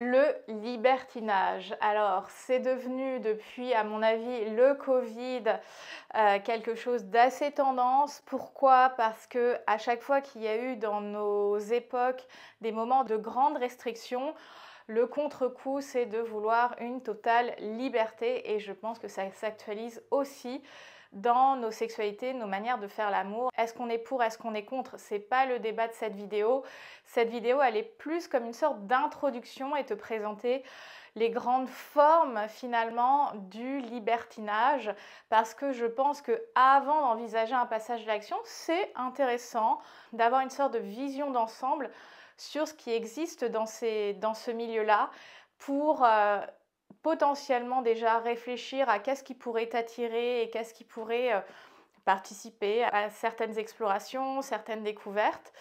Le libertinage. Alors, c'est devenu depuis, à mon avis, le Covid, quelque chose d'assez tendance. Pourquoi? Parce que à chaque fois qu'il y a eu dans nos époques des moments de grandes restrictions, le contre-coup, c'est de vouloir une totale liberté et je pense que ça s'actualise aussi dans nos sexualités, nos manières de faire l'amour. Est-ce qu'on est pour, est-ce qu'on est contre? C'est pas le débat de cette vidéo. Cette vidéo, elle est plus comme une sorte d'introduction et te présenter les grandes formes finalement du libertinage parce que je pense que avant d'envisager un passage à l'action, c'est intéressant d'avoir une sorte de vision d'ensemble sur ce qui existe dans ce milieu-là pour potentiellement déjà réfléchir à qu'est-ce qui pourrait t'attirer et qu'est-ce qui pourrait participer à certaines explorations, certaines découvertes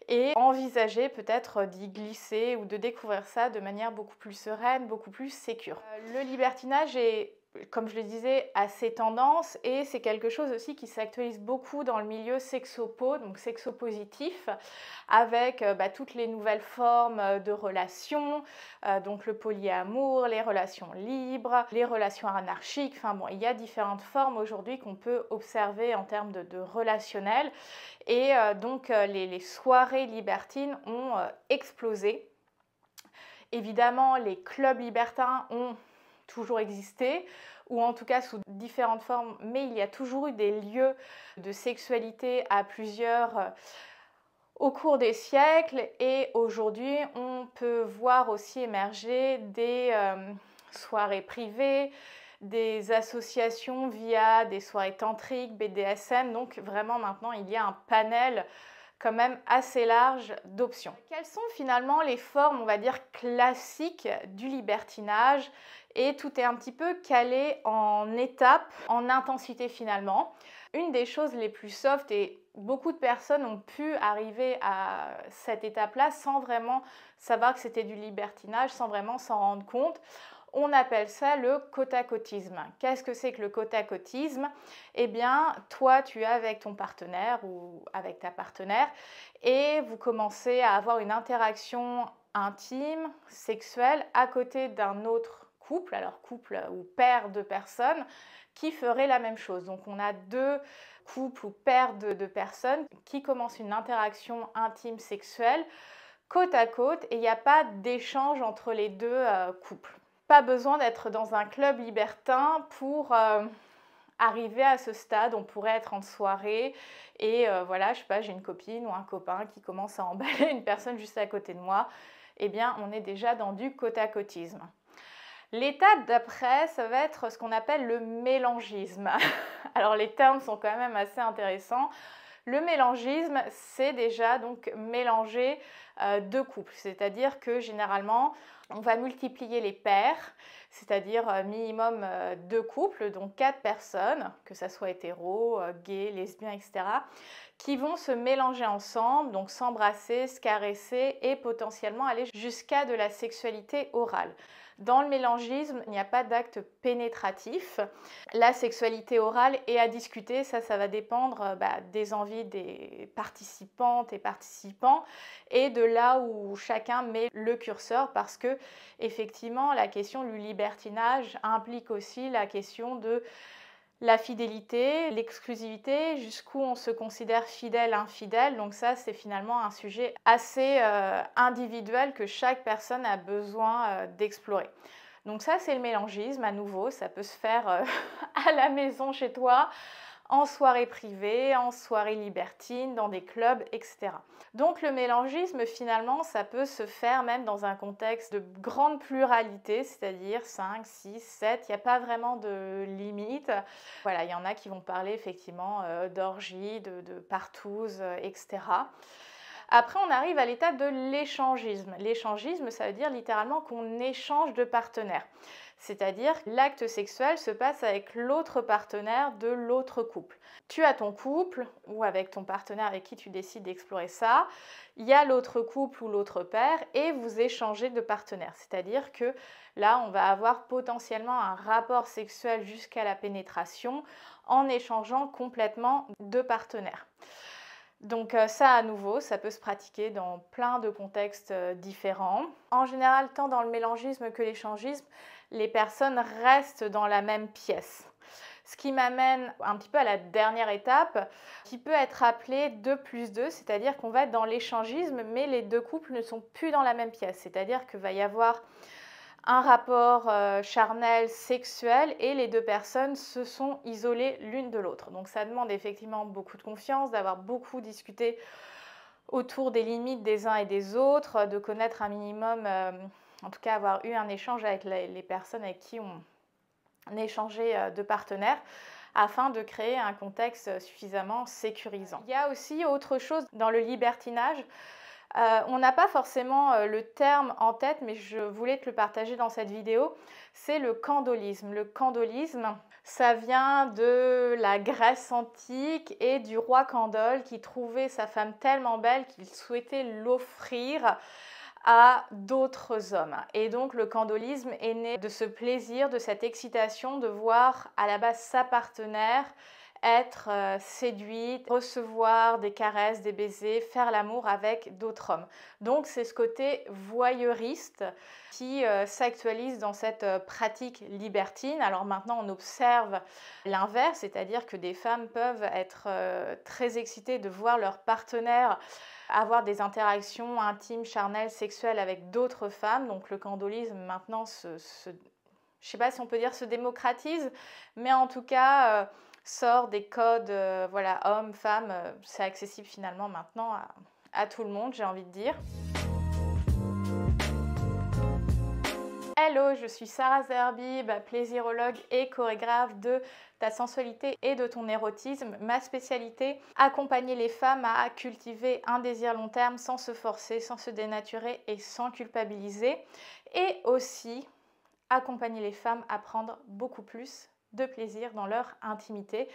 et envisager peut-être d'y glisser ou de découvrir ça de manière beaucoup plus sereine, beaucoup plus sécure. Le libertinage est, comme je le disais, assez tendance et c'est quelque chose aussi qui s'actualise beaucoup dans le milieu sexopo, donc sexopositif, avec toutes les nouvelles formes de relations, donc le polyamour, les relations libres, les relations anarchiques, enfin bon, il y a différentes formes aujourd'hui qu'on peut observer en termes de relationnel et les soirées libertines ont explosé. Évidemment, les clubs libertins ont toujours existé, ou en tout cas sous différentes formes, mais il y a toujours eu des lieux de sexualité à plusieurs au cours des siècles et aujourd'hui on peut voir aussi émerger des soirées privées, des associations via des soirées tantriques, BDSM, donc vraiment maintenant il y a un panel quand même assez large d'options. Quelles sont finalement les formes, on va dire, classiques du libertinage? Et tout est un petit peu calé en étapes, en intensité finalement. Une des choses les plus soft, et beaucoup de personnes ont pu arriver à cette étape-là sans vraiment savoir que c'était du libertinage, sans vraiment s'en rendre compte. On appelle ça le côte-à-côtisme. Qu'est-ce que c'est que le côte-à-côtisme? Eh bien, toi, tu es avec ton partenaire ou avec ta partenaire et vous commencez à avoir une interaction intime, sexuelle, à côté d'un autre couple, alors couple ou paire de personnes, qui ferait la même chose. Donc, on a deux couples ou paires de personnes qui commencent une interaction intime sexuelle côte à côte et il n'y a pas d'échange entre les deux couples. Pas besoin d'être dans un club libertin pour arriver à ce stade. On pourrait être en soirée et voilà, je sais pas, j'ai une copine ou un copain qui commence à emballer une personne juste à côté de moi. Eh bien, on est déjà dans du côte-à-côtisme. L'étape d'après, ça va être ce qu'on appelle le mélangisme. Alors, les termes sont quand même assez intéressants. Le mélangisme, c'est déjà donc mélanger deux couples, c'est-à-dire que généralement, on va multiplier les paires, c'est-à-dire minimum deux couples, donc quatre personnes, que ça soit hétéro, gay, lesbien, etc., qui vont se mélanger ensemble, donc s'embrasser, se caresser et potentiellement aller jusqu'à de la sexualité orale. Dans le mélangisme, il n'y a pas d'acte pénétratif. La sexualité orale est à discuter, ça va dépendre des envies des participantes et participants et de là où chacun met le curseur parce que effectivement la question du libertinage implique aussi la question de la fidélité, l'exclusivité, jusqu'où on se considère fidèle, infidèle. Donc ça, c'est finalement un sujet assez individuel que chaque personne a besoin d'explorer. Donc ça, c'est le mélangisme, à nouveau, ça peut se faire à la maison chez toi, en soirée privée, en soirée libertine, dans des clubs, etc. Donc le mélangisme, finalement, ça peut se faire même dans un contexte de grande pluralité, c'est-à-dire 5, 6, 7, il n'y a pas vraiment de limite. Voilà, il y en a qui vont parler effectivement d'orgie, de partouze, etc. Après, on arrive à l'étape de l'échangisme. L'échangisme, ça veut dire littéralement qu'on échange de partenaires. C'est-à-dire que l'acte sexuel se passe avec l'autre partenaire de l'autre couple. Tu as ton couple ou avec ton partenaire avec qui tu décides d'explorer ça, il y a l'autre couple ou l'autre paire et vous échangez de partenaires. C'est-à-dire que là, on va avoir potentiellement un rapport sexuel jusqu'à la pénétration en échangeant complètement de partenaires. Donc ça, à nouveau, ça peut se pratiquer dans plein de contextes différents. En général, tant dans le mélangisme que l'échangisme, les personnes restent dans la même pièce. Ce qui m'amène un petit peu à la dernière étape, qui peut être appelée 2+2, c'est-à-dire qu'on va être dans l'échangisme, mais les deux couples ne sont plus dans la même pièce. C'est-à-dire qu'il va y avoir un rapport charnel, sexuel, et les deux personnes se sont isolées l'une de l'autre. Donc ça demande effectivement beaucoup de confiance, d'avoir beaucoup discuté autour des limites des uns et des autres, de connaître un minimum, en tout cas avoir eu un échange avec les personnes avec qui on échangé de partenaires, afin de créer un contexte suffisamment sécurisant. Il y a aussi autre chose dans le libertinage. On n'a pas forcément le terme en tête, mais je voulais te le partager dans cette vidéo, c'est le candolisme. Le candolisme, ça vient de la Grèce antique et du roi Candole qui trouvait sa femme tellement belle qu'il souhaitait l'offrir à d'autres hommes. Et donc le candolisme est né de ce plaisir, de cette excitation de voir à la base sa partenaire être séduite, recevoir des caresses, des baisers, faire l'amour avec d'autres hommes. Donc c'est ce côté voyeuriste qui s'actualise dans cette pratique libertine. Alors maintenant on observe l'inverse, c'est-à-dire que des femmes peuvent être très excitées de voir leur partenaire avoir des interactions intimes, charnelles, sexuelles avec d'autres femmes. Donc le candolisme maintenant je ne sais pas si on peut dire se démocratise, mais en tout cas sort des codes voilà, hommes, femmes, c'est accessible finalement maintenant à tout le monde, j'ai envie de dire. Hello, je suis Sarah Zerbib, plaisirologue et chorégraphe de ta sensualité et de ton érotisme. Ma spécialité, accompagner les femmes à cultiver un désir long terme sans se forcer, sans se dénaturer et sans culpabiliser. Et aussi accompagner les femmes à prendre beaucoup plus de plaisir dans leur intimité.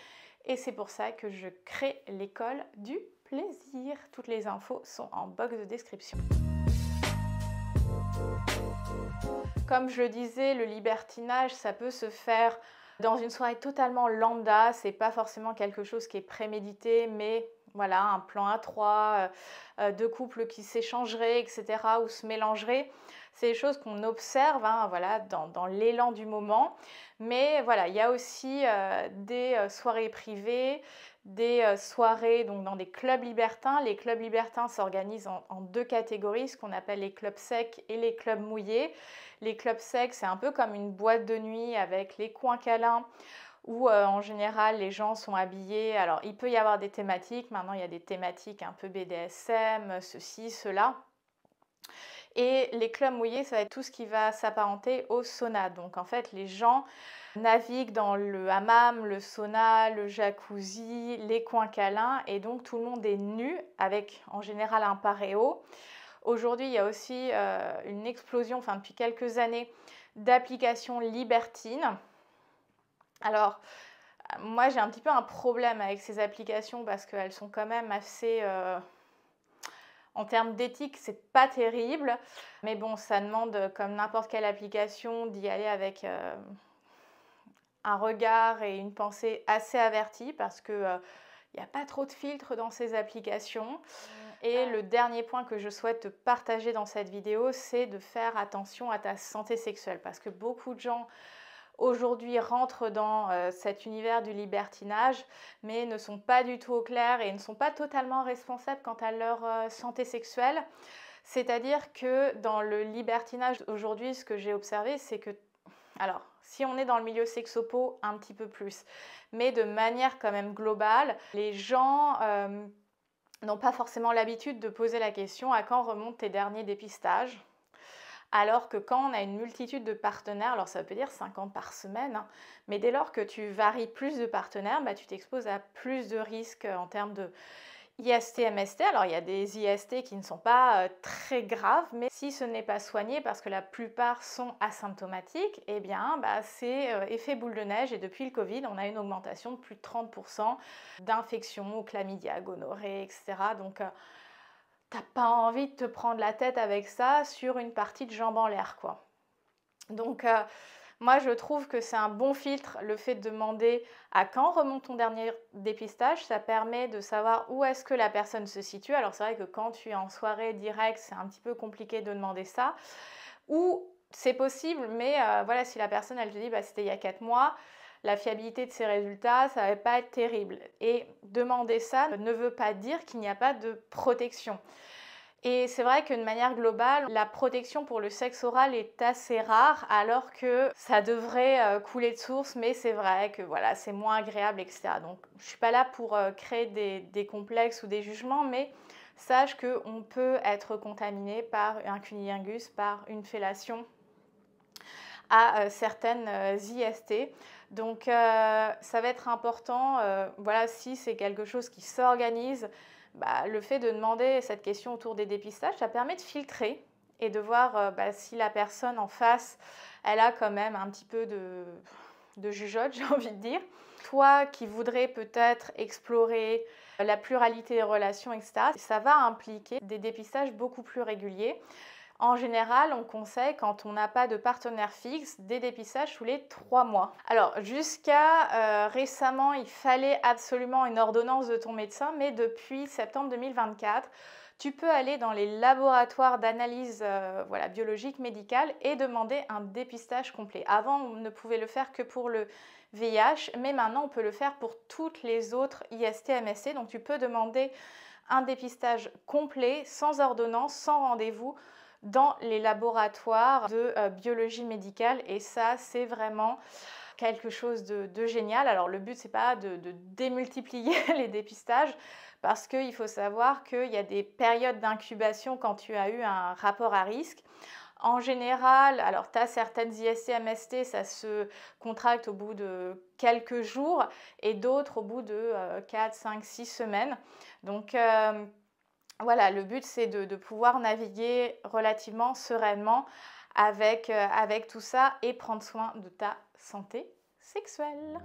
Et c'est pour ça que je crée l'école du plaisir. Toutes les infos sont en box de description. Comme je le disais, le libertinage, ça peut se faire dans une soirée totalement lambda. C'est pas forcément quelque chose qui est prémédité, mais voilà, un plan à trois, deux couples qui s'échangeraient, etc., ou se mélangeraient. C'est des choses qu'on observe voilà, dans l'élan du moment. Mais voilà, il y a aussi des soirées privées, des soirées donc, dans des clubs libertins. Les clubs libertins s'organisent en deux catégories, ce qu'on appelle les clubs secs et les clubs mouillés. Les clubs secs, c'est un peu comme une boîte de nuit avec les coins câlins où en général les gens sont habillés. Alors il peut y avoir des thématiques, maintenant il y a des thématiques un peu BDSM, ceci, cela. Et les clubs mouillés, ça va être tout ce qui va s'apparenter au sauna. Donc en fait les gens naviguent dans le hammam, le sauna, le jacuzzi, les coins câlins, et donc tout le monde est nu avec en général un paréo. Aujourd'hui, il y a aussi une explosion, enfin depuis quelques années, d'applications libertines. Alors, moi j'ai un petit peu un problème avec ces applications parce qu'elles sont quand même assez... en termes d'éthique, c'est pas terrible. Mais bon, ça demande, comme n'importe quelle application, d'y aller avec un regard et une pensée assez avertie parce que il n'y a pas trop de filtres dans ces applications. Et le dernier point que je souhaite te partager dans cette vidéo, c'est de faire attention à ta santé sexuelle. Parce que beaucoup de gens aujourd'hui rentrent dans cet univers du libertinage, mais ne sont pas du tout au clair et ne sont pas totalement responsables quant à leur santé sexuelle. C'est-à-dire que dans le libertinage aujourd'hui, ce que j'ai observé, c'est que, alors, si on est dans le milieu sexopo, un petit peu plus, mais de manière quand même globale, les gens n'ont pas forcément l'habitude de poser la question à quand remontent tes derniers dépistages. Alors que quand on a une multitude de partenaires, alors ça veut dire 50 par semaine, mais dès lors que tu varies plus de partenaires, tu t'exposes à plus de risques en termes de IST, MST. Alors il y a des IST qui ne sont pas très graves, mais si ce n'est pas soigné, parce que la plupart sont asymptomatiques, eh bien c'est effet boule de neige, et depuis le Covid, on a une augmentation de plus de 30% d'infections, chlamydia, gonorrhée, etc. Donc t'as pas envie de te prendre la tête avec ça sur une partie de jambes en l'air, quoi. Donc Moi, je trouve que c'est un bon filtre, le fait de demander à quand remonte ton dernier dépistage. Ça permet de savoir où est-ce que la personne se situe. Alors, c'est vrai que quand tu es en soirée directe, c'est un petit peu compliqué de demander ça. Ou c'est possible, mais voilà, si la personne, elle te dit, bah, c'était il y a 4 mois, la fiabilité de ces résultats, ça ne va pas être terrible. Et demander ça ne veut pas dire qu'il n'y a pas de protection. Et c'est vrai qu'une manière globale, la protection pour le sexe oral est assez rare, alors que ça devrait couler de source, mais c'est vrai que voilà, c'est moins agréable, etc. Donc, je ne suis pas là pour créer des complexes ou des jugements, mais sache qu'on peut être contaminé par un cunnilingus, par une fellation à certaines IST. Donc, ça va être important, voilà, si c'est quelque chose qui s'organise, bah, le fait de demander cette question autour des dépistages, ça permet de filtrer et de voir bah, si la personne en face, elle a quand même un petit peu de jugeote, j'ai envie de dire. Toi qui voudrais peut-être explorer la pluralité des relations, etc., ça va impliquer des dépistages beaucoup plus réguliers. En général, on conseille, quand on n'a pas de partenaire fixe, des dépistages tous les 3 mois. Alors, jusqu'à récemment, il fallait absolument une ordonnance de ton médecin, mais depuis septembre 2024, tu peux aller dans les laboratoires d'analyse voilà, biologique médicale et demander un dépistage complet. Avant, on ne pouvait le faire que pour le VIH, mais maintenant, on peut le faire pour toutes les autres IST, MST. Donc, tu peux demander un dépistage complet, sans ordonnance, sans rendez-vous, dans les laboratoires de biologie médicale, et ça, c'est vraiment quelque chose de génial. Alors, le but, c'est pas de démultiplier les dépistages, parce qu'il faut savoir qu'il y a des périodes d'incubation quand tu as eu un rapport à risque. En général, alors tu as certaines IST, MST, ça se contracte au bout de quelques jours, et d'autres au bout de 4, 5, 6 semaines. Donc, voilà, le but, c'est de pouvoir naviguer relativement sereinement avec tout ça et prendre soin de ta santé sexuelle.